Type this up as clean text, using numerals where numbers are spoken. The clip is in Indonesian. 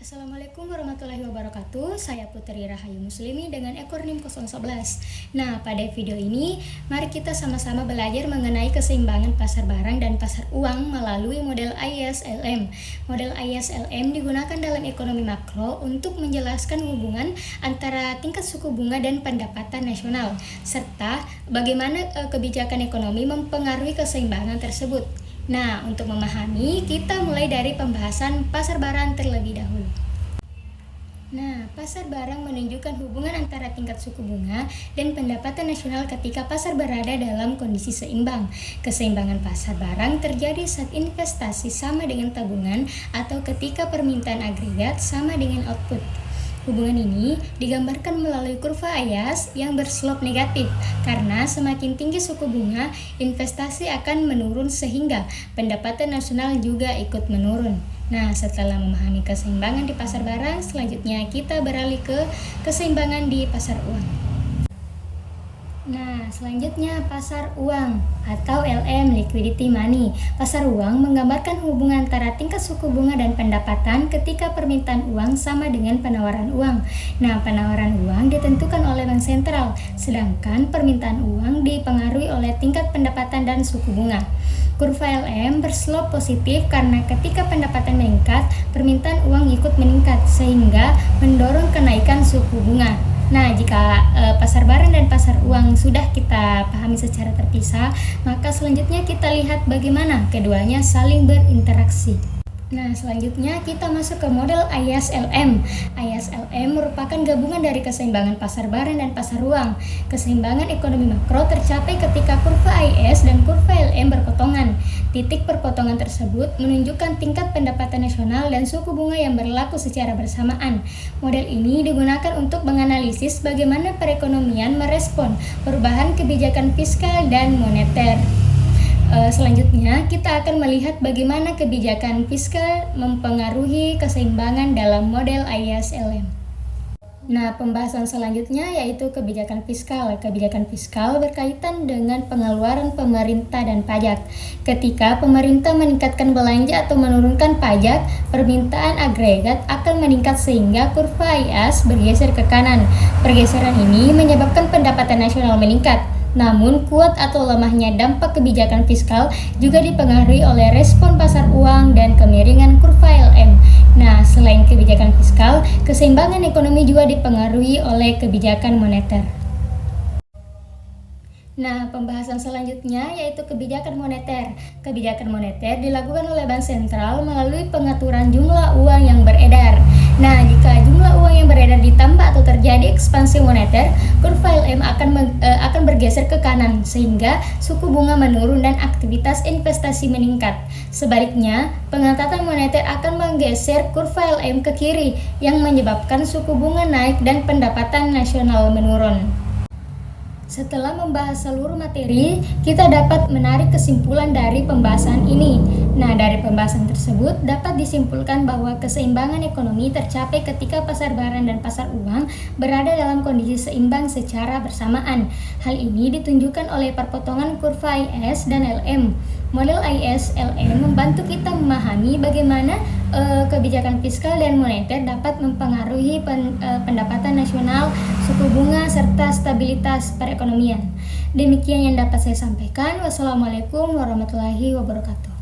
Assalamualaikum warahmatullahi wabarakatuh. Saya Putri Rahayu Muslimi dengan ekor NIM 011. Nah, pada video ini mari kita sama-sama belajar mengenai keseimbangan pasar barang dan pasar uang melalui model ISLM. Model ISLM digunakan dalam ekonomi makro untuk menjelaskan hubungan antara tingkat suku bunga dan pendapatan nasional, serta bagaimana kebijakan ekonomi mempengaruhi keseimbangan tersebut. Nah, untuk memahami, kita mulai dari pembahasan pasar barang terlebih dahulu. Nah, pasar barang menunjukkan hubungan antara tingkat suku bunga dan pendapatan nasional ketika pasar berada dalam kondisi seimbang. Keseimbangan pasar barang terjadi saat investasi sama dengan tabungan atau ketika permintaan agregat sama dengan output. Hubungan ini digambarkan melalui kurva Ayas yang berslope negatif, karena semakin tinggi suku bunga, investasi akan menurun sehingga pendapatan nasional juga ikut menurun. Nah, setelah memahami keseimbangan di pasar barang, selanjutnya kita beralih ke keseimbangan di pasar uang. Nah, selanjutnya pasar uang atau LM, liquidity money. Pasar uang menggambarkan hubungan antara tingkat suku bunga dan pendapatan ketika permintaan uang sama dengan penawaran uang. Nah, penawaran uang ditentukan oleh bank sentral, sedangkan permintaan uang dipengaruhi oleh tingkat pendapatan dan suku bunga. Kurva LM berslope positif karena ketika pendapatan meningkat, permintaan uang ikut meningkat sehingga mendorong kenaikan suku bunga. Nah, jika pasar barang dan pasar uang sudah kita pahami secara terpisah, maka selanjutnya kita lihat bagaimana keduanya saling berinteraksi. Nah, selanjutnya kita masuk ke model ISLM. ISLM merupakan gabungan dari keseimbangan pasar barang dan pasar uang. Keseimbangan ekonomi makro tercapai ketika kurva IS dan kurva LM berpotongan. Titik perpotongan tersebut menunjukkan tingkat pendapatan nasional dan suku bunga yang berlaku secara bersamaan. Model ini digunakan untuk menganalisis bagaimana perekonomian merespon perubahan kebijakan fiskal dan moneter. Selanjutnya, kita akan melihat bagaimana kebijakan fiskal mempengaruhi keseimbangan dalam model ISLM. Nah, pembahasan selanjutnya yaitu kebijakan fiskal. Kebijakan fiskal berkaitan dengan pengeluaran pemerintah dan pajak. Ketika pemerintah meningkatkan belanja atau menurunkan pajak, permintaan agregat akan meningkat sehingga kurva IAS bergeser ke kanan. Pergeseran ini menyebabkan pendapatan nasional meningkat. Namun, kuat atau lemahnya dampak kebijakan fiskal juga dipengaruhi oleh respon pasar uang dan kemiringan kurva LM. Nah, selain kebijakan fiskal, keseimbangan ekonomi juga dipengaruhi oleh kebijakan moneter. Nah, pembahasan selanjutnya yaitu kebijakan moneter. Kebijakan moneter dilakukan oleh bank sentral melalui pengaturan jumlah uang yang beredar. Nah, jika jumlah uang yang beredar ditambah atau terjadi ekspansi moneter, kurva LM akan bergeser ke kanan sehingga suku bunga menurun dan aktivitas investasi meningkat. Sebaliknya, pengetatan moneter akan menggeser kurva LM ke kiri yang menyebabkan suku bunga naik dan pendapatan nasional menurun. Setelah membahas seluruh materi, kita dapat menarik kesimpulan dari pembahasan ini. Nah, dari pembahasan tersebut dapat disimpulkan bahwa keseimbangan ekonomi tercapai ketika pasar barang dan pasar uang berada dalam kondisi seimbang secara bersamaan. Hal ini ditunjukkan oleh perpotongan kurva IS dan LM. Model ISLM membantu kita memahami bagaimana kebijakan fiskal dan moneter dapat mempengaruhi pendapatan nasional, suku bunga, serta stabilitas perekonomian. Demikian yang dapat saya sampaikan. Wassalamualaikum warahmatullahi wabarakatuh.